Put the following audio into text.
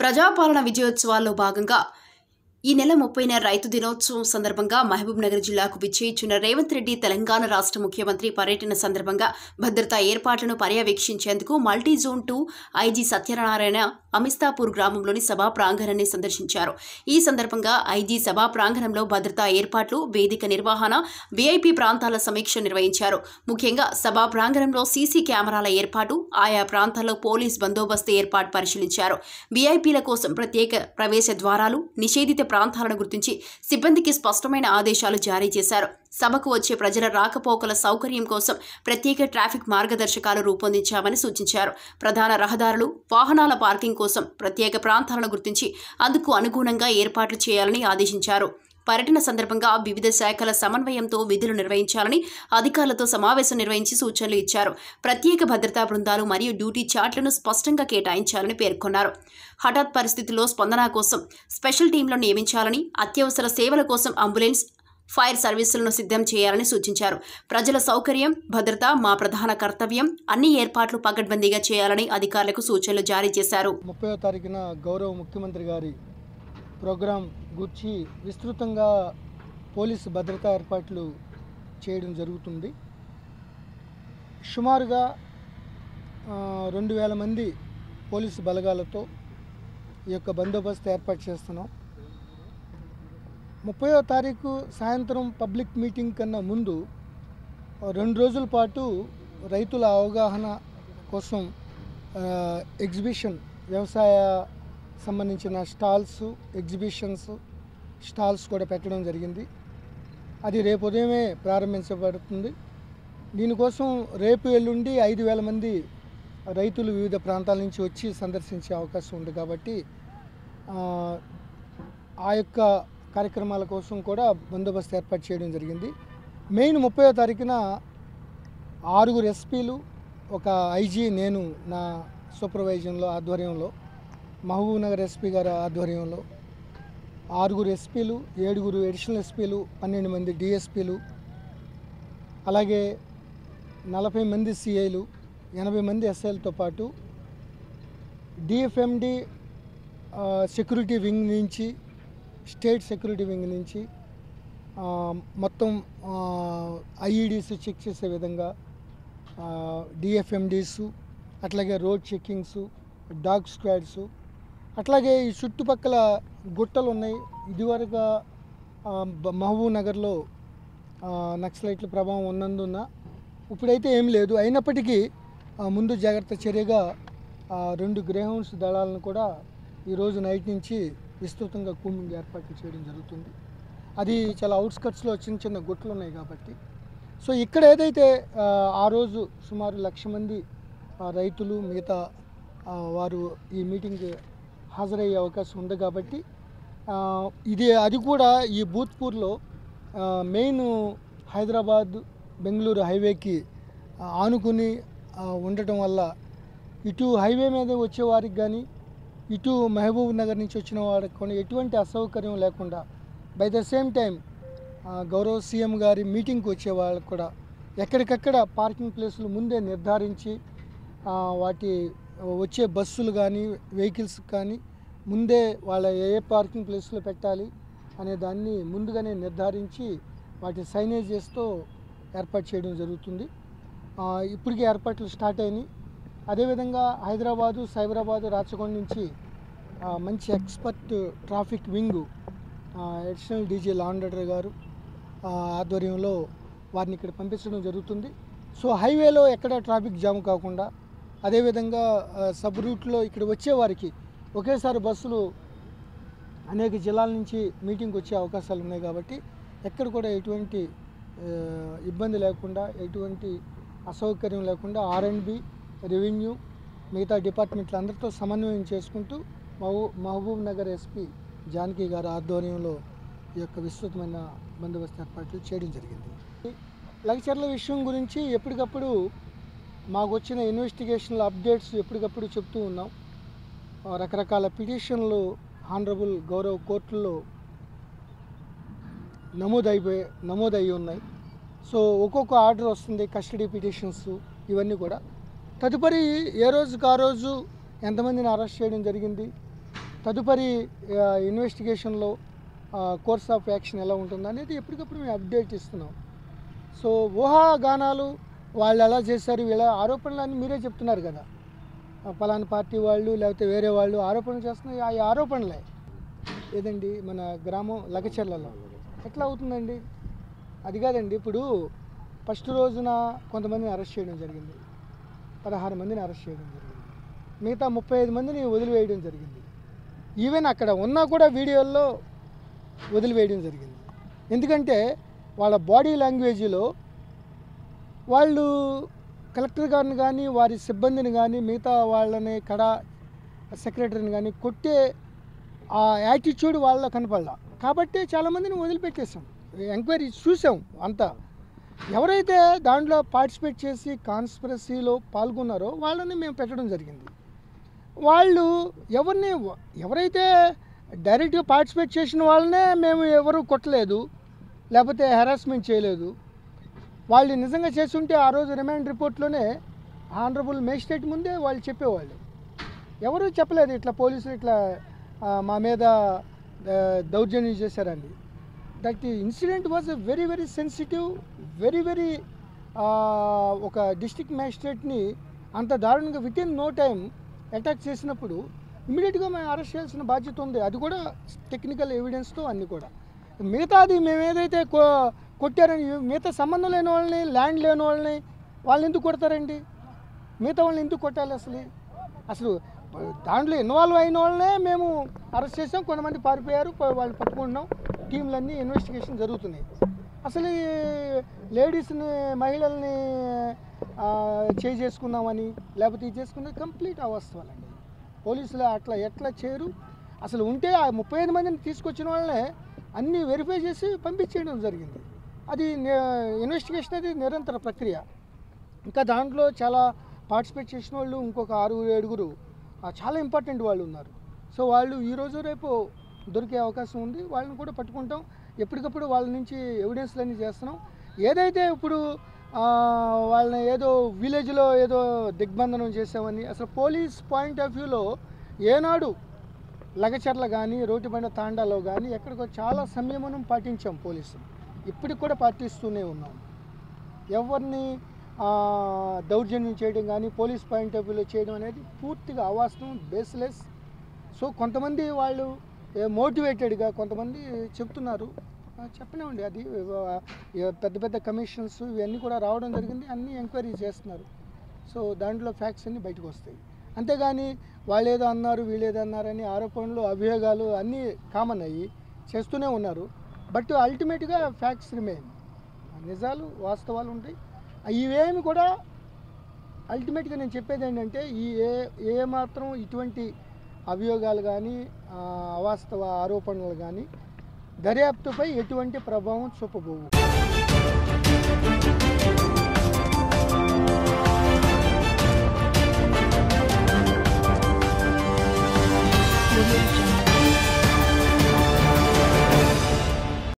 ప్రజాపాలన విజయోత్సవాల్లో భాగంగా ఈ నెల 30న రైతు దినోత్సవం సందర్భంగా మహబూబ్ నగర్ జిల్లాకు విచ్చేయించిన రేవంత్ రెడ్డి తెలంగాణ రాష్ట్ర ముఖ్యమంత్రి పర్యటన సందర్భంగా భద్రతా ఏర్పాట్లను పర్యవేక్షించేందుకు multi zone 2 IG Satyanarayana Amistapur గ్రామంలోని సభా ప్రాంగణాన్ని సందర్శించారు. ఈ సందర్భంగా ఐజీ సభా ప్రాంగణంలో భద్రతా ఏర్పాట్లు, వేదిక నిర్వహణ, వీఐపీ ప్రాంతాల సమీక్ష నిర్వహించారు. ముఖ్యంగా సభా ప్రాంగణంలో సీసీ కెమెరాల ఏర్పాటు, ఆయా ప్రాంతాల్లో పోలీస్ బందోబస్తు ఏర్పాటు పరిశీలించారు. వీఐపీల కోసం ప్రత్యేక ప్రవేశ ద్వారాలు, నిషేధిత ప్రాంతాలను గుర్తించి సిబ్బందికి స్పష్టమైన ఆదేశాలు జారీ చేశారు. సభకు వచ్చే ప్రజల రాకపోకల సౌకర్యం కోసం ప్రత్యేక ట్రాఫిక్ మార్గదర్శకాలు రూపొందించామని సూచించారు. ప్రధాన రహదారులు, వాహనాల పార్కింగ్ కోసం ప్రత్యేక ప్రాంతాలను గుర్తించి అందుకు అనుగుణంగా ఏర్పాట్లు చేయాలని ఆదేశించారు. పర్యటన సందర్భంగా వివిధ శాఖల సమన్వయంతో విధులు నిర్వహించాలని అధికారులతో సమావేశం నిర్వహించి సూచనలు ఇచ్చారు. ప్రత్యేక భద్రతా బృందాలు మరియు డ్యూటీ చార్ట్లను స్పష్టంగా కేటాయించాలని పేర్కొన్నారు. హఠాత్ పరిస్థితుల్లో స్పందన కోసం స్పెషల్ టీంలను నియమించాలని, అత్యవసర సేవల కోసం అంబులెన్స్, ఫైర్ సర్వీసులను సిద్ధం చేయాలని సూచించారు. ప్రజల సౌకర్యం, భద్రత మా ప్రధాన కర్తవ్యం. అన్ని ఏర్పాట్లు పకడ్బందీగా చేయాలని అధికారులకు సూచనలు జారీ చేశారు. 30వ తారీఖున గౌరవ ముఖ్యమంత్రి గారి ప్రోగ్రాం గురించి విస్తృతంగా పోలీసు భద్రతా ఏర్పాట్లు చేయడం జరుగుతుంది. సుమారుగా 2000 మంది పోలీసు బలగాలతో ఈ యొక్క బందోబస్తు ఏర్పాటు చేస్తున్నాం. 30వ తారీఖు సాయంత్రం పబ్లిక్ మీటింగ్ కన్నా ముందు 2 రోజుల పాటు రైతుల అవగాహన కోసం ఎగ్జిబిషన్, వ్యవసాయ సంబంధించిన స్టాల్స్, ఎగ్జిబిషన్స్ స్టాల్స్ కూడా పెట్టడం జరిగింది. అది రేపు ఉదయమే ప్రారంభించబడుతుంది. దీనికోసం రేపు ఎల్లుండి 5000 మంది రైతులు వివిధ ప్రాంతాల నుంచి వచ్చి సందర్శించే అవకాశం ఉంది. కాబట్టి ఆ యొక్క కార్యక్రమాల కోసం కూడా బందోబస్తు ఏర్పాటు చేయడం జరిగింది. మెయిన్ 30వ తారీఖున 6 ఎస్పీలు, ఒక ఐజీ, నేను నా సూపర్వైజన్లో ఆధ్వర్యంలో, మహబూబ్ నగర్ ఎస్పీ గారి ఆధ్వర్యంలో 6 ఎస్పీలు, 7 అడిషనల్ ఎస్పీలు, 12 మంది డిఎస్పీలు, అలాగే 40 మంది సిఐలు, 80 మంది ఎస్ఐలతో పాటు డిఎఫ్ఎండి సెక్యూరిటీ వింగ్ నుంచి, స్టేట్ సెక్యూరిటీ వింగ్ నుంచి మొత్తం ఐఈడీస్ చెక్ చేసే విధంగా డిఎఫ్ఎండీస్, అట్లాగే రోడ్ చెక్కింగ్స్, డాగ్ స్క్వాడ్స్, అట్లాగే ఈ చుట్టుపక్కల గుట్టలు ఉన్నాయి. ఇదివరకు మహబూబ్ నగర్లో నక్సలైట్ల ప్రభావం ఉన్నందున ఇప్పుడైతే ఏం లేదు. అయినప్పటికీ ముందు జాగ్రత్త చర్యగా 2 గ్రేహౌండ్స్ దళాలను కూడా ఈరోజు నైట్ నుంచి విస్తృతంగా కూంబింగ్ ఏర్పాట్లు చేయడం జరుగుతుంది. అది చాలా అవుట్స్కట్స్లో చిన్న చిన్న గుట్టలు ఉన్నాయి కాబట్టి. సో ఇక్కడ ఏదైతే ఆ రోజు సుమారు 1,00,000 మంది రైతులు, మిగతా వారు ఈ మీటింగ్ హాజరయ్యే అవకాశం ఉంది. కాబట్టి అది కూడా ఈ భూత్పూర్లో మెయిన్ హైదరాబాద్ బెంగళూరు హైవేకి ఆనుకుని ఉండటం వల్ల ఇటు హైవే మీద వచ్చేవారికి కానీ, ఇటు మహబూబ్ నగర్ నుంచి వచ్చిన వారికి కూడా ఎటువంటి అసౌకర్యం లేకుండా, బై ద సేమ్ టైం గౌరవ సీఎం గారి మీటింగ్కి వచ్చే వాళ్ళకి కూడా ఎక్కడికక్కడ పార్కింగ్ ప్లేసులు ముందే నిర్ధారించి, వాటి వచ్చే బస్సులు కానీ, వెహికల్స్ కానీ ముందే వాళ్ళ ఏ పార్కింగ్ ప్లేస్లో పెట్టాలి అనే దాన్ని ముందుగానే నిర్ధారించి వాటి సైనేజెస్తో ఏర్పాటు చేయడం జరుగుతుంది. ఇప్పటికే ఏర్పాట్లు స్టార్ట్ అయినాయి. అదేవిధంగా హైదరాబాదు, సైబరాబాదు, రాచకొండ నుంచి మంచి expert traffic wing, additional DG law and order గారు ఆధ్వర్యంలో వారిని ఇక్కడ పంపించడం జరుగుతుంది. సో హైవేలో ఎక్కడ ట్రాఫిక్ జామ్ కాకుండా, అదేవిధంగా సబ్ రూట్లో ఇక్కడ వచ్చేవారికి ఒకేసారి బస్సులు అనేక జిల్లాల నుంచి మీటింగ్కి వచ్చే అవకాశాలు ఉన్నాయి. కాబట్టి ఎక్కడ కూడా ఎటువంటి ఇబ్బంది లేకుండా, ఎటువంటి అసౌకర్యం లేకుండా ఆర్ఎండ్బి, రెవెన్యూ, మిగతా డిపార్ట్మెంట్లు అందరితో సమన్వయం చేసుకుంటూ మహబూబ్ నగర్ ఎస్పీ జానకి గారి ఆధ్వర్యంలో ఈ యొక్క విస్తృతమైన బందోబస్తు ఏర్పాట్లు చేయడం జరిగింది. లగచర్ల విషయం గురించి ఎప్పటికప్పుడు మాకు వచ్చిన ఇన్వెస్టిగేషన్ల అప్డేట్స్ ఎప్పటికప్పుడు చెప్తూ ఉన్నాం. రకరకాల పిటిషన్లు ఆనరబుల్ గౌరవ కోర్టుల్లో నమోదయ్యి ఉన్నాయి. సో ఒక్కొక్క ఆర్డర్ వస్తుంది, కస్టడీ పిటిషన్స్, ఇవన్నీ కూడా తదుపరి ఏ రోజుకు ఆ రోజు ఎంతమందిని అరెస్ట్ చేయడం జరిగింది, తదుపరి ఇన్వెస్టిగేషన్లో కోర్స్ ఆఫ్ యాక్షన్ ఎలా ఉంటుందో అనేది ఎప్పటికప్పుడు మేము అప్డేట్ ఇస్తున్నాం. సో ఊహాగానాలు వాళ్ళు ఎలా చేశారు వీళ్ళ ఆరోపణలు అని మీరే చెప్తున్నారు కదా, పలానా పార్టీ వాళ్ళు లేకపోతే వేరే వాళ్ళు ఆరోపణలు చేస్తున్నారు. ఆ ఆరోపణలే ఏదండి మన గ్రామం లగచర్లలో ఎట్లా అవుతుందండి? అది కాదండి. ఇప్పుడు ఫస్ట్ రోజున కొంతమందిని అరెస్ట్ చేయడం జరిగింది, 16 మందిని అరెస్ట్ చేయడం జరిగింది, మిగతా 35 మందిని వదిలివేయడం జరిగింది. ఈవెన్ అక్కడ ఉన్నా కూడా వీడియోల్లో వదిలివేయడం జరిగింది. ఎందుకంటే వాళ్ళ బాడీ లాంగ్వేజ్లో వాళ్ళు కలెక్టర్ గారిని కానీ వారి సిబ్బందిని కానీ మిగతా వాళ్ళని సెక్రటరీని కానీ కొట్టే ఆ యాటిట్యూడ్ వాళ్ళలో కనపడాల. కాబట్టి చాలామందిని వదిలిపెట్టేసాం. ఎంక్వైరీ చూసాం అంతా. ఎవరైతే దాంట్లో పార్టిసిపేట్ చేసి కాన్స్పిరసీలో పాల్గొన్నారో వాళ్ళని మేము పెట్టడం జరిగింది. వాళ్ళు ఎవరైతే డైరెక్ట్గా పార్టిసిపేట్ చేసిన వాళ్ళనే మేము ఎవరు కొట్టలేదు, లేకపోతే హెరాస్మెంట్ చేయలేదు. వాళ్ళు నిజంగా చేస్తుంటే ఆ రోజు రిమాండ్ రిపోర్ట్లోనే ఆనరబుల్ మేజిస్ట్రేట్ ముందే వాళ్ళు చెప్పేవాళ్ళు. ఎవరు చెప్పలేదు ఇట్లా పోలీసులు ఇట్లా మా మీద దౌర్జన్యం చేశారండి. That incident was very very sensitive, very ఒక డిస్ట్రిక్ట్ మ్యాజిస్ట్రేట్ని అంత దారుణంగా with in no time attack చేసినప్పుడు ఇమీడియట్గా మేము అరెస్ట్ చేయాల్సిన బాధ్యత ఉంది. అది కూడా టెక్నికల్ ఎవిడెన్స్తో అన్నీ కూడా. మిగతాది మేము ఏదైతే కొట్టారని మిగతా సంబంధం లేని వాళ్ళని, ల్యాండ్ లేని వాళ్ళని ఎందుకు కొడతారండి? మిగతా వాళ్ళని ఎందుకు కొట్టాలి? అసలు దాంట్లో ఇన్వాల్వ్ అయిన వాళ్ళనే మేము అరెస్ట్ చేసాం. కొంతమంది పారిపోయారు, వాళ్ళు పట్టుకుంటున్నాం. టీంలన్నీ ఇన్వెస్టిగేషన్ జరుగుతున్నాయి. అసలు ఈ లేడీస్ని, మహిళల్ని చేసుకున్నామని లేకపోతే ఇది చేసుకున్నది కంప్లీట్ అవాస్తవాలండి. పోలీసులు అట్లా ఎట్లా చేయరు. అసలు ఉంటే ఆ 35 మందిని తీసుకొచ్చిన వాళ్ళనే అన్నీ వెరిఫై చేసి పంపించేయడం జరిగింది. అది ఇన్వెస్టిగేషన్ అది నిరంతర ప్రక్రియ. ఇంకా దాంట్లో చాలా పార్టిసిపేట్ చేసిన వాళ్ళు ఇంకొక 6-7 చాలా ఇంపార్టెంట్ వాళ్ళు ఉన్నారు. సో వాళ్ళు ఈరోజు రేపు దొరికే అవకాశం ఉంది. వాళ్ళని కూడా పట్టుకుంటాం. ఎప్పటికప్పుడు వాళ్ళ నుంచి ఎవిడెన్స్లన్నీ చేస్తున్నాం. ఏదైతే ఇప్పుడు వాళ్ళని ఏదో విలేజ్లో ఏదో దిగ్బంధనం చేసామని, అసలు పోలీస్ పాయింట్ ఆఫ్ వ్యూలో ఏనాడు లగచర్ల కానీ రోటిబండ తాండాలో కానీ ఎక్కడికో చాలా సంయమనం పాటించాం పోలీసులు. ఇప్పటికి కూడా పాటిస్తూనే ఉన్నాం. ఎవరిని దౌర్జన్యం చేయడం కానీ పోలీస్ పాయింట్ ఆఫ్ వ్యూలో చేయడం అనేది పూర్తిగా అవాస్తవం, బేస్లెస్. సో కొంతమంది వాళ్ళు మోటివేటెడ్గా కొంతమంది చెప్తున్నారు. చెప్పనివ్వండి, అది పెద్ద పెద్ద కమిషన్స్ ఇవన్నీ కూడా రావడం జరిగింది, అన్నీ ఎంక్వైరీ చేస్తున్నారు. సో దాంట్లో ఫ్యాక్ట్స్ అన్నీ బయటకు వస్తాయి. అంతేగాని వాళ్ళు ఏదో అన్నారు వీళ్ళు ఏదో అన్నారని ఆరోపణలు అభియోగాలు అన్నీ కామన్ అయ్యి చేస్తూనే ఉన్నారు. బట్ అల్టిమేట్గా ఫ్యాక్ట్స్ రిమైన్, నిజాలు వాస్తవాలు ఉంటాయి. ఇవేమి కూడా అల్టిమేట్గా నేను చెప్పేది ఏంటంటే ఏ మాత్రం ఇటువంటి అభియోగాలు కానీ అవాస్తవ ఆరోపణలు కానీ దర్యాప్తుపై ఎటువంటి ప్రభావం చూపబోవు.